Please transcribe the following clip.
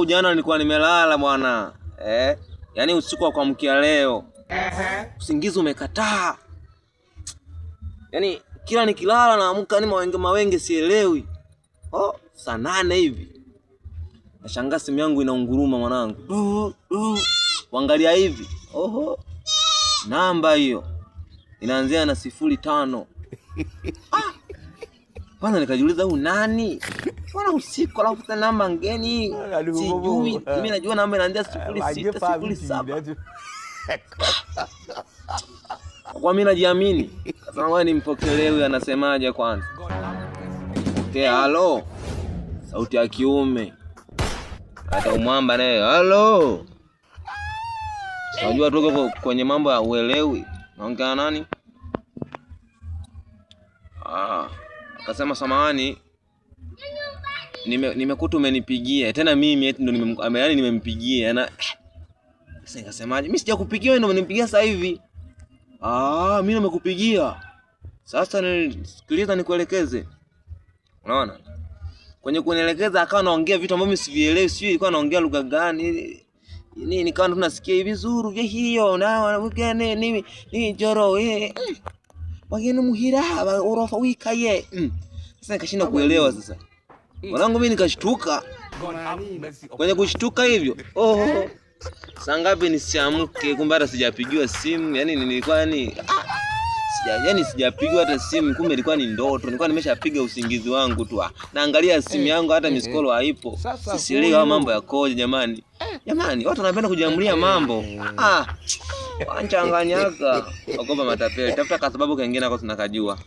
Jana nilikuwa nimelala bwana. Yaani usiku wa kuamkia leo. Usingizi umekataa. Yaani kila nikilala naamka ni mawenge sielewi. Saa 8 hivi. Nashangaa simu yangu inaunguruma mwanangu. Kuangalia hivi. Namba hiyo inaanzia na 05. Kwanza nikajiuliza huyu nani? Bwana usiku alafu namba ngeni. Sijui, mimi najua namba inaanzia 0607. Kwa mimi najiamini. Sasa wewe nimpokelewe anasemaje kwanza? Halo. Sauti ya kiume. Hata umwamba naye, halo. Unajua tuko kwenye mambo ya uelewi. Naongea nani? Akasema samahani. Nimekuta umenipigia. Tena mimi eti ndo nimempigia. Sasa nikasemaje? Mimi sijakupigia, wewe ndo umenipigia sasa hivi. Mimi nimekupigia. Sasa sikiliza nikuelekeze. Unaona? Kwenye kunielekeza akawa anaongea vitu ambavyo mimi sivielewi, sio ilikuwa anaongea lugha gani. Nikawa tunasikia hivi zuru vya hiyo na wanaongea ni joro wageni muhira orofa wikaye. Sasa nikashinda kuelewa sasa. Mwanangu mimi nikashtuka. Kwenye kushtuka hivyo. Saa ngapi nisiamke kumbe hata sijapigiwa simu. Yaani nilikuwa sijapigiwa hata simu kumbe ilikuwa ni ndoto. Nilikuwa nimeshapiga usingizi wangu tu. Naangalia simu yangu hata miss call haipo. Sielewi mambo yakoje jamani. Jamani watu wanapenda kujiamulia mambo. Wanchanganyaka. Ogopa matapeli. Tafuta kwa sababu kingine nako tunakajua.